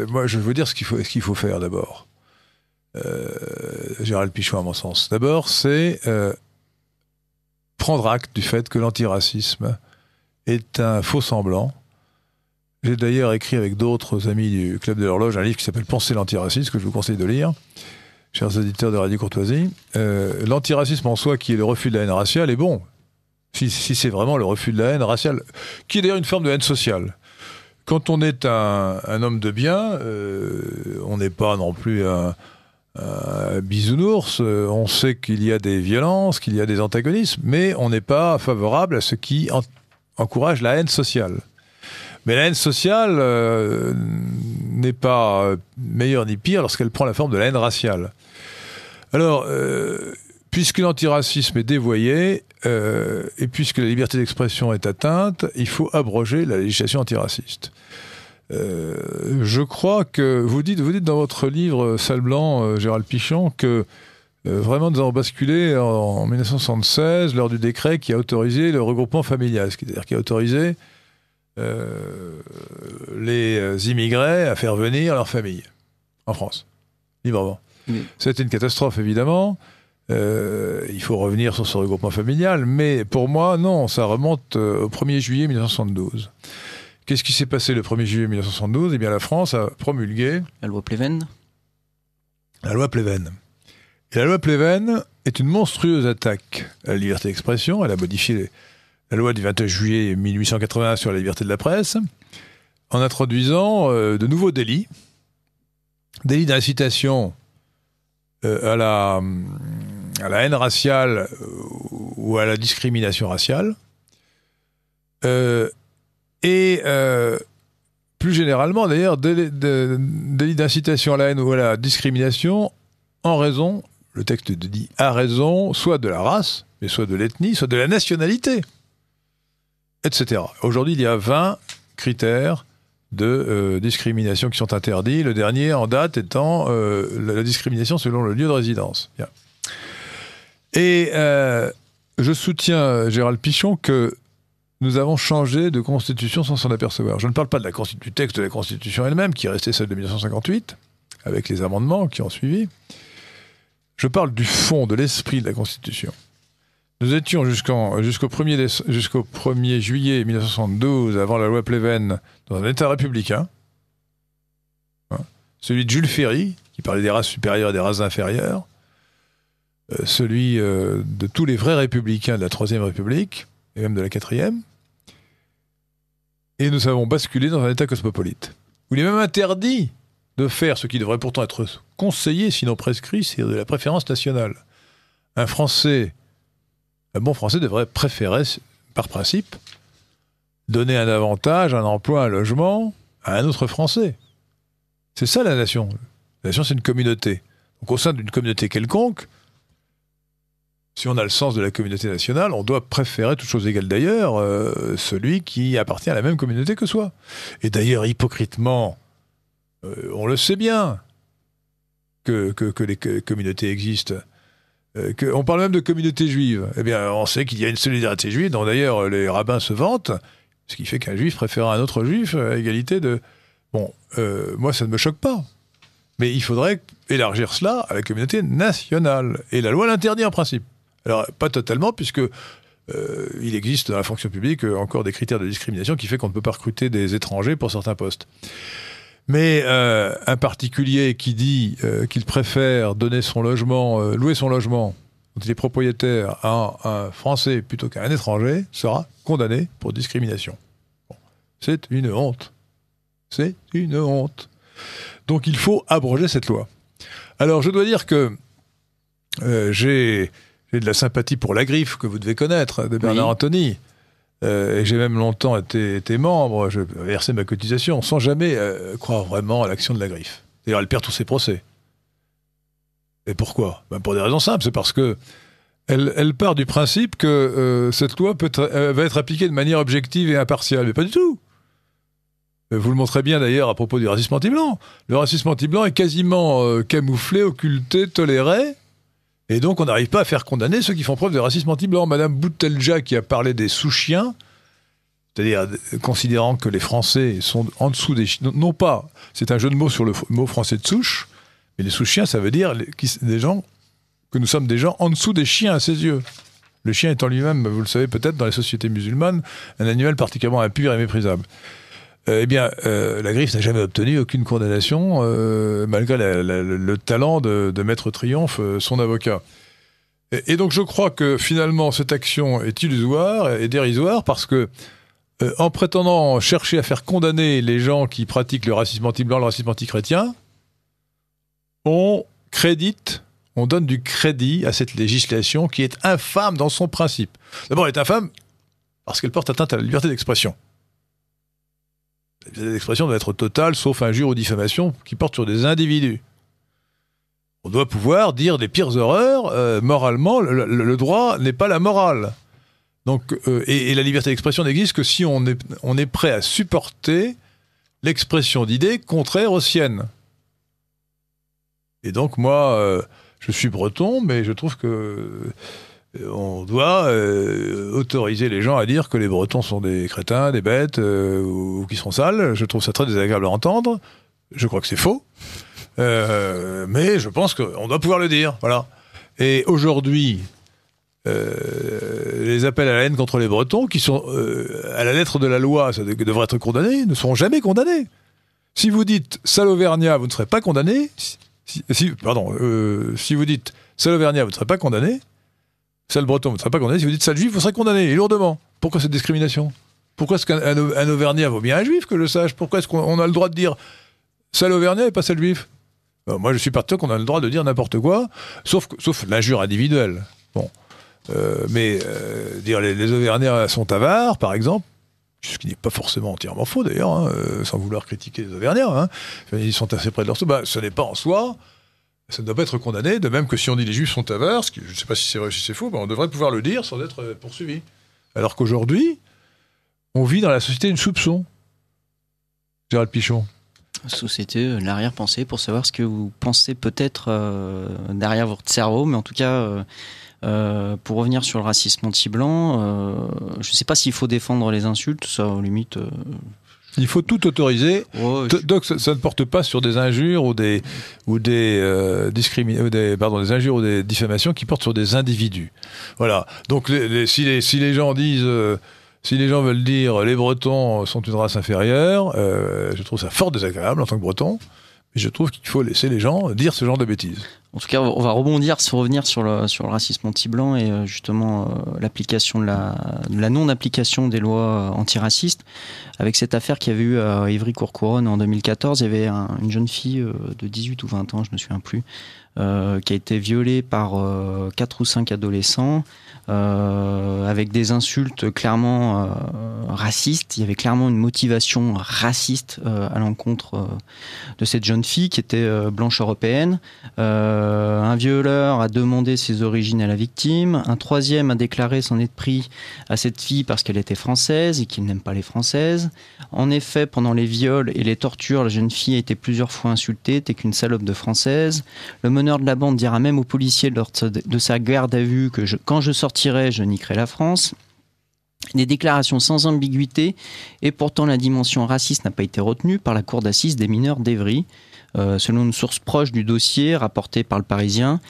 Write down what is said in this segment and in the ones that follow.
moi, je veux dire ce qu'il faut faire d'abord. Gérald Pichon, à mon sens. D'abord, c'est prendre acte du fait que l'antiracisme est un faux semblant. J'ai d'ailleurs écrit avec d'autres amis du Club de l'Horloge un livre qui s'appelle Penser l'antiracisme, que je vous conseille de lire, chers auditeurs de Radio Courtoisie. L'antiracisme en soi, qui est le refus de la haine raciale, est bon. Si c'est vraiment le refus de la haine raciale, qui est d'ailleurs une forme de haine sociale. Quand on est un homme de bien, on n'est pas non plus un bisounours, on sait qu'il y a des violences, qu'il y a des antagonismes, mais on n'est pas favorable à ce qui encourage la haine sociale. Mais la haine sociale n'est pas meilleure ni pire lorsqu'elle prend la forme de la haine raciale. Alors, puisque l'antiracisme est dévoyé, et puisque la liberté d'expression est atteinte, il faut abroger la législation antiraciste. Je crois que vous dites dans votre livre Salle Blanc, Gérald Pichon, que vraiment nous avons basculé en 1976 lors du décret qui a autorisé le regroupement familial, c'est-à-dire qui a autorisé les immigrés à faire venir leur famille en France, librement. Oui. C'était une catastrophe, évidemment. Il faut revenir sur ce regroupement familial, mais pour moi, non, ça remonte au 1er juillet 1972. Qu'est-ce qui s'est passé le 1er juillet 1972 ? Eh bien, la France a promulgué... La loi Pleven. La loi Pleven. Et la loi Pleven est une monstrueuse attaque à la liberté d'expression. Elle a modifié la loi du 21 juillet 1881 sur la liberté de la presse, en introduisant de nouveaux délits. Délits d'incitation à la haine raciale ou à la discrimination raciale. Et plus généralement, d'ailleurs, délit d'incitation à la haine ou à la discrimination en raison, le texte dit à raison, soit de la race, mais soit de l'ethnie, soit de la nationalité, etc. Aujourd'hui, il y a 20 critères de discrimination qui sont interdits. Le dernier en date étant la discrimination selon le lieu de résidence. Bien. Et je soutiens, Gérald Pichon, que nous avons changé de constitution sans s'en apercevoir. Je ne parle pas du texte de la constitution elle-même, qui est restée celle de 1958, avec les amendements qui ont suivi. Je parle du fond, de l'esprit de la constitution. Nous étions jusqu'au 1er juillet 1972, avant la loi Pleven, dans un État républicain, celui de Jules Ferry, qui parlait des races supérieures et des races inférieures, celui de tous les vrais républicains de la Troisième République, et même de la 4e, et nous avons basculé dans un État cosmopolite, où il est même interdit de faire ce qui devrait pourtant être conseillé, sinon prescrit, c'est de la préférence nationale. Un bon Français devrait préférer, par principe, donner un avantage, un emploi, un logement à un autre Français. C'est ça la nation. La nation, c'est une communauté. Donc au sein d'une communauté quelconque, si on a le sens de la communauté nationale, on doit préférer, toute chose égale d'ailleurs, celui qui appartient à la même communauté que soi. Et d'ailleurs, hypocritement, on le sait bien que les communautés existent. On parle même de communauté juive. Eh bien, on sait qu'il y a une solidarité juive, dont d'ailleurs les rabbins se vantent, ce qui fait qu'un juif préfère un autre juif à égalité de... Bon, moi, ça ne me choque pas. Mais il faudrait élargir cela à la communauté nationale. Et la loi l'interdit en principe. Alors, pas totalement, puisque il existe dans la fonction publique encore des critères de discrimination qui fait qu'on ne peut pas recruter des étrangers pour certains postes. Mais un particulier qui dit qu'il préfère donner son logement, louer son logement, dont il est propriétaire, à un Français plutôt qu'à un étranger, sera condamné pour discrimination. Bon. C'est une honte. C'est une honte. Donc il faut abroger cette loi. Alors je dois dire que j'ai de la sympathie pour La Griffe, que vous devez connaître, de Bernard Anthony. Et j'ai même longtemps été membre, je versais ma cotisation, sans jamais croire vraiment à l'action de La Griffe. D'ailleurs, elle perd tous ses procès. Et pourquoi ? Pour des raisons simples, c'est parce que elle part du principe que cette loi va être appliquée de manière objective et impartiale. Mais pas du tout. Vous le montrez bien d'ailleurs à propos du racisme anti-blanc. Le racisme anti-blanc est quasiment camouflé, occulté, toléré. Et donc, on n'arrive pas à faire condamner ceux qui font preuve de racisme anti-blanc. Madame Boutelja, qui a parlé des sous-chiens, C'est-à-dire considérant que les Français sont en dessous des chiens. Non pas, c'est un jeu de mots sur le mot français de souche, mais les sous-chiens, ça veut dire des gens, que nous sommes des gens en dessous des chiens à ses yeux. Le chien étant lui-même, vous le savez peut-être, dans les sociétés musulmanes, un animal particulièrement impur et méprisable. La Griffe n'a jamais obtenu aucune condamnation, malgré le talent de Maître Triomphe, son avocat. Et donc je crois que finalement cette action est illusoire et dérisoire parce que en prétendant chercher à faire condamner les gens qui pratiquent le racisme anti-blanc, le racisme anti-chrétien, on donne du crédit à cette législation qui est infâme dans son principe. D'abord, elle est infâme parce qu'elle porte atteinte à la liberté d'expression. La liberté d'expression doit être totale, sauf injure ou diffamation qui portent sur des individus. On doit pouvoir dire des pires horreurs. Moralement, le droit n'est pas la morale. Donc, et la liberté d'expression n'existe que si on est prêt à supporter l'expression d'idées contraires aux siennes. Et donc, moi, je suis breton, mais je trouve que on doit autoriser les gens à dire que les Bretons sont des crétins, des bêtes, ou qui sont sales. Je trouve ça très désagréable à entendre. Je crois que c'est faux. Mais je pense qu'on doit pouvoir le dire. Voilà. Et aujourd'hui, les appels à la haine contre les Bretons, qui sont à la lettre de la loi, ça devrait être condamnés, ne seront jamais condamnés. Si vous dites sale Auvergnat, vous ne serez pas condamné. Si vous dites sale Auvergnat, vous ne serez pas condamné. Sale Breton, vous ne serez pas condamné. Si vous dites sale Juif, vous serez condamné, et lourdement. Pourquoi cette discrimination ? Pourquoi est-ce qu'un Auvergnat vaut bien un Juif, que je sache ? Pourquoi est-ce qu'on a le droit de dire sale Auvergnat et pas sale Juif ? Moi, je suis parti qu'on a le droit de dire n'importe quoi, sauf l'injure individuelle. Bon. Dire les Auvergnats sont avares, par exemple, ce qui n'est pas forcément entièrement faux d'ailleurs, sans vouloir critiquer les Auvergnats, ils sont assez près de leur soi, ce n'est pas en soi, ça ne doit pas être condamné, de même que si on dit les Juifs sont avares, je ne sais pas si c'est vrai ou si c'est faux, on devrait pouvoir le dire sans être poursuivi. Alors qu'aujourd'hui, on vit dans la société du soupçon. Gérald Pichon. Société, l'arrière-pensée, pour savoir ce que vous pensez peut-être derrière votre cerveau, mais en tout cas... pour revenir sur le racisme anti-blanc, je ne sais pas s'il faut défendre les insultes, ça, limite... Il faut tout autoriser. Donc ça ne porte pas sur des injures ou des injures ou des diffamations qui portent sur des individus. Voilà. Donc si les gens disent... si les gens veulent dire les Bretons sont une race inférieure, je trouve ça fort désagréable en tant que Breton. Mais je trouve qu'il faut laisser les gens dire ce genre de bêtises. En tout cas, on va revenir sur le racisme anti-blanc et justement l'application de la non-application des lois antiracistes. Avec cette affaire qu'il y avait eu à Ivry-Courcouronnes en 2014, il y avait une jeune fille de 18 ou 20 ans, je ne me souviens plus, qui a été violée par 4 ou 5 adolescents avec des insultes clairement racistes. Il y avait clairement une motivation raciste à l'encontre de cette jeune fille qui était blanche européenne. Un violeur a demandé ses origines à la victime. Un troisième a déclaré s'en être pris à cette fille parce qu'elle était française et qu'il n'aime pas les Françaises. En effet, pendant les viols et les tortures, la jeune fille a été plusieurs fois insultée. T'es qu'une salope de Française. Le meneur de la bande dira même aux policiers lors de sa garde à vue que quand je sortirai, je niquerai la France. Des déclarations sans ambiguïté, et pourtant la dimension raciste n'a pas été retenue par la cour d'assises des mineurs d'Evry. Selon une source proche du dossier rapporté par le Parisien,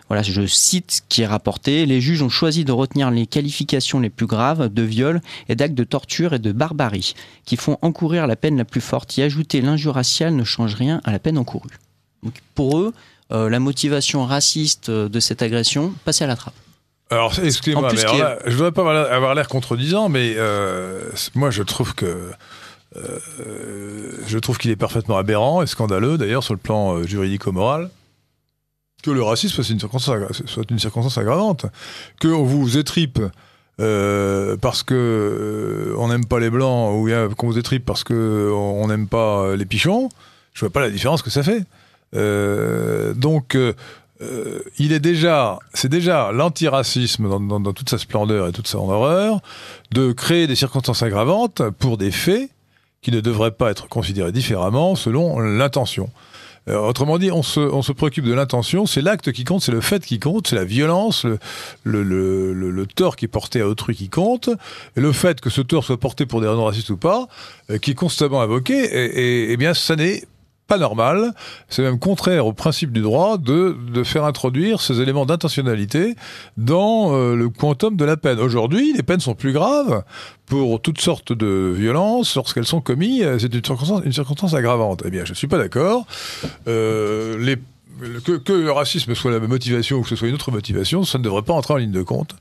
voilà, je cite ce qui est rapporté, les juges ont choisi de retenir les qualifications les plus graves de viol et d'actes de torture et de barbarie, qui font encourir la peine la plus forte. Y ajouter l'injure raciale ne change rien à la peine encourue. Donc pour eux, la motivation raciste de cette agression, passait à la trappe. Alors, excusez-moi, mais là, je ne voudrais pas avoir l'air contredisant, mais moi je trouve qu'il est parfaitement aberrant et scandaleux, d'ailleurs, sur le plan juridico-moral, que le racisme soit une circonstance aggravante. Qu'on vous étripe parce qu'on n'aime pas les Blancs, ou bien qu'on vous étripe parce qu'on n'aime pas les Pichons, je ne vois pas la différence que ça fait. C'est déjà l'antiracisme dans toute sa splendeur et toute son horreur, de créer des circonstances aggravantes pour des faits qui ne devraient pas être considérés différemment selon l'intention. Autrement dit, on se préoccupe de l'intention, c'est l'acte qui compte, c'est le fait qui compte, c'est la violence, le tort qui est porté à autrui qui compte, et le fait que ce tort soit porté pour des raisons racistes ou pas, qui est constamment invoqué, et bien ça n'est pas normal, c'est même contraire au principe du droit de faire introduire ces éléments d'intentionnalité dans le quantum de la peine. Aujourd'hui, les peines sont plus graves pour toutes sortes de violences lorsqu'elles sont commises, c'est une circonstance aggravante. Eh bien, je ne suis pas d'accord. Que le racisme soit la motivation ou que ce soit une autre motivation, ça ne devrait pas entrer en ligne de compte.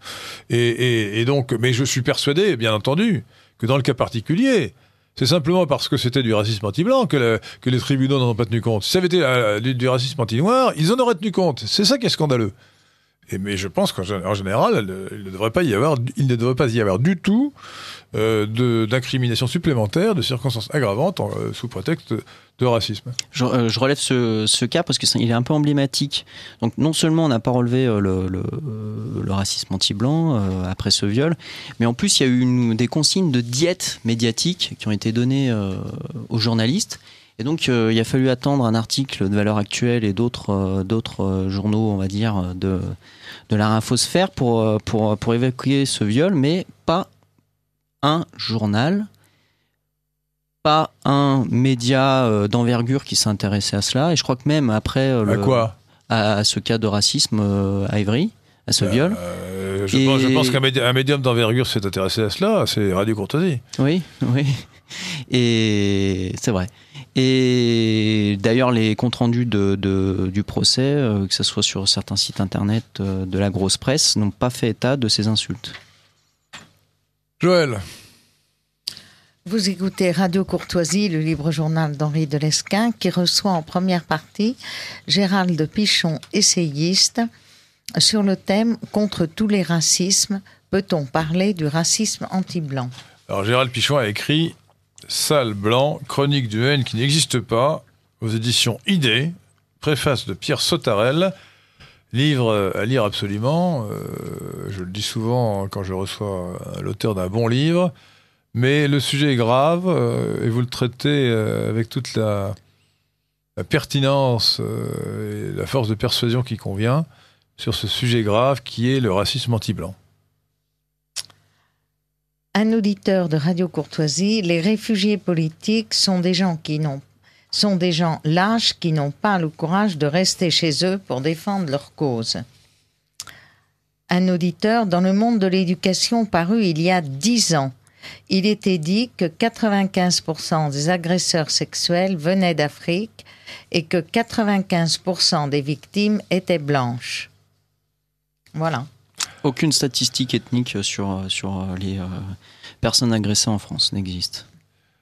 Et donc, mais je suis persuadé, bien entendu, que dans le cas particulier, c'est simplement parce que c'était du racisme anti-blanc que les tribunaux n'en ont pas tenu compte. Si ça avait été du racisme anti-noir, ils en auraient tenu compte. C'est ça qui est scandaleux. Mais je pense qu'en général, il ne devrait pas y avoir du tout d'incrimination supplémentaire, de circonstances aggravantes sous prétexte de racisme. Je relève ce cas parce qu'il est un peu emblématique. Donc non seulement on n'a pas relevé le racisme anti-blanc après ce viol, mais en plus il y a eu des consignes de diète médiatique qui ont été données aux journalistes. Et donc il a fallu attendre un article de Valeurs Actuelles et d'autres journaux, on va dire, de la infosphère pour évacuer ce viol, mais pas un journal, pas un média d'envergure qui s'intéressait à cela. Et je crois que même après à ce cas de racisme à Évry, à ce viol. Je pense qu'un médium d'envergure s'est intéressé à cela, c'est Radio Courtoisie. Oui. Et c'est vrai. Et d'ailleurs, les comptes rendus du procès, que ce soit sur certains sites internet de la grosse presse, n'ont pas fait état de ces insultes. Joël. Vous écoutez Radio Courtoisie, le libre journal d'Henri de Lesquen, qui reçoit en première partie Gérald Pichon, essayiste, sur le thème « Contre tous les racismes, peut-on parler du racisme anti-blanc ?» Alors Gérald Pichon a écrit « Sale blanc, chronique d'une haine qui n'existe pas » aux éditions Idée, préface de Pierre Sautarel, livre à lire absolument. Je le dis souvent quand je reçois l'auteur d'un bon livre. Mais le sujet est grave et vous le traitez avec toute la pertinence et la force de persuasion qui convient sur ce sujet grave qui est le racisme anti-blanc. Un auditeur de Radio Courtoisie, les réfugiés politiques sont des gens lâches qui n'ont pas le courage de rester chez eux pour défendre leur cause. Un auditeur, dans Le Monde de l'éducation paru il y a 10 ans, il était dit que 95% des agresseurs sexuels venaient d'Afrique et que 95% des victimes étaient blanches. Voilà. Aucune statistique ethnique sur les personnes agressées en France n'existe.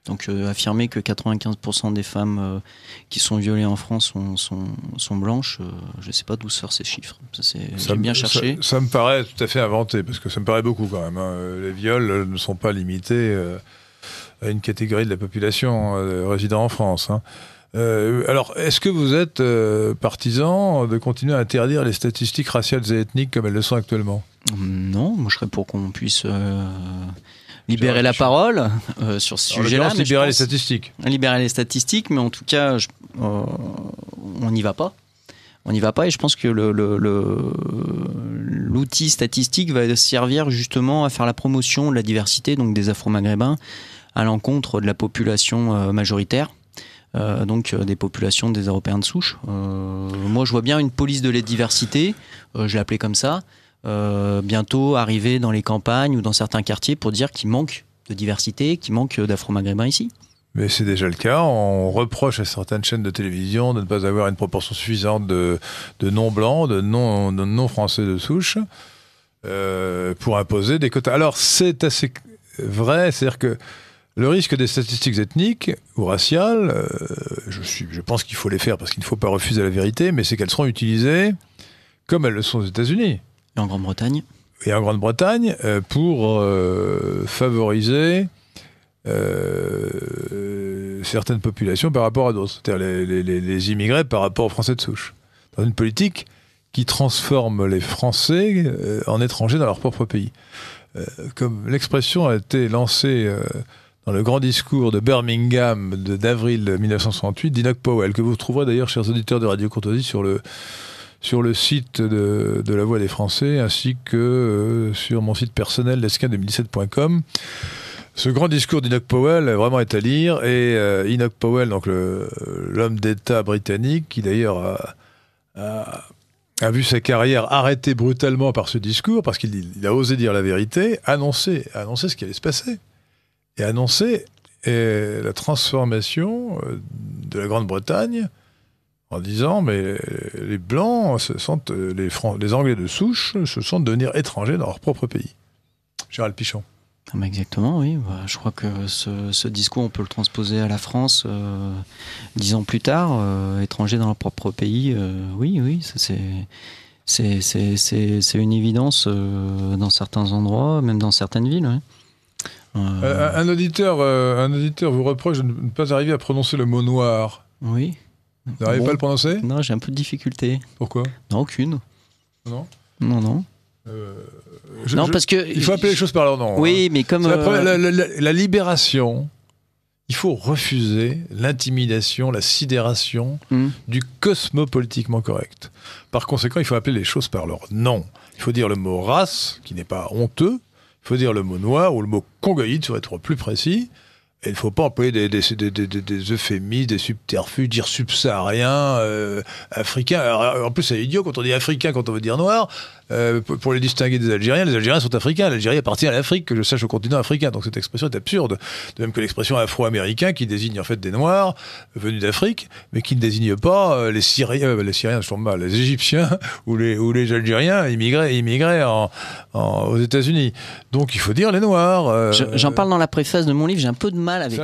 Donc affirmer que 95% des femmes qui sont violées en France sont blanches, je ne sais pas d'où sortent ces chiffres. J'ai bien cherché. Ça me paraît tout à fait inventé, parce que ça me paraît beaucoup quand même. Les viols ne sont pas limités à une catégorie de la population résidant en France. Alors, est-ce que vous êtes partisan de continuer à interdire les statistiques raciales et ethniques comme elles le sont actuellement ? Non, moi je serais pour qu'on puisse... libérer la parole sur ce sujet-là. Libérer les statistiques. Libérer les statistiques, mais en tout cas, on n'y va pas. On n'y va pas et je pense que l'outil statistique va servir justement à faire la promotion de la diversité, donc des Afro-Maghrébins, à l'encontre de la population majoritaire, donc des populations des Européens de souche. Moi, je vois bien une police de la diversité, je l'ai appelée comme ça, bientôt arriver dans les campagnes ou dans certains quartiers pour dire qu'il manque de diversité, qu'il manque d'Afro-Maghrébins ici. Mais c'est déjà le cas. On reproche à certaines chaînes de télévision de ne pas avoir une proportion suffisante de non-blancs, de non-français de souche, pour imposer des quotas. Alors, c'est assez vrai, c'est-à-dire que le risque des statistiques ethniques ou raciales, je pense qu'il faut les faire parce qu'il ne faut pas refuser la vérité, mais c'est qu'elles seront utilisées comme elles le sont aux États-Unis. Et en Grande-Bretagne. Et en Grande-Bretagne, pour favoriser certaines populations par rapport à d'autres. C'est-à-dire les immigrés par rapport aux Français de souche. Dans une politique qui transforme les Français en étrangers dans leur propre pays. Comme l'expression a été lancée dans le grand discours de Birmingham d'avril 1968 d'Enoch Powell, que vous trouverez d'ailleurs, chers auditeurs de Radio Courtoisie, sur le site de La Voix des Français, ainsi que sur mon site personnel, lesquin2017.com. Ce grand discours d'Enoch Powell vraiment est à lire, et Enoch Powell, donc l'homme d'État britannique, qui d'ailleurs a vu sa carrière arrêtée brutalement par ce discours, parce qu'il a osé dire la vérité, annoncer ce qui allait se passer, et annoncer la transformation de la Grande-Bretagne, en disant, mais les Blancs, les Anglais de souche, se sentent devenir étrangers dans leur propre pays. Gérald Pichon. Exactement, oui. Je crois que ce discours, on peut le transposer à la France 10 ans plus tard, étrangers dans leur propre pays. Oui, ça, c'est une évidence dans certains endroits, même dans certaines villes. Oui. Un auditeur vous reproche de ne pas arriver à prononcer le mot noir. Oui. Vous n'arrivez pas à le prononcer ? Non, j'ai un peu de difficulté. Pourquoi ? Non, aucune. Non ? Non. Parce que il faut appeler les choses par leur nom. Oui, mais comme la libération, il faut refuser l'intimidation, la sidération du cosmopolitiquement correct. Par conséquent, il faut appeler les choses par leur nom. Il faut dire le mot race, qui n'est pas honteux. Il faut dire le mot noir ou le mot congoïde, pour être plus précis. Et il ne faut pas employer des euphémismes, des subterfuges, dire subsaharien, africain. Alors, en plus, c'est idiot quand on dit africain, quand on veut dire noir. Pour les distinguer des Algériens sont africains. L'Algérie appartient à l'Afrique, que je sache, au continent africain. Donc cette expression est absurde. De même que l'expression afro-américain, qui désigne en fait des Noirs venus d'Afrique, mais qui ne désigne pas les Syriens, je tombe mal, les Égyptiens ou les Algériens immigrés aux États-Unis. Donc il faut dire les Noirs. J'en parle dans la préface de mon livre. J'ai un peu de mal avec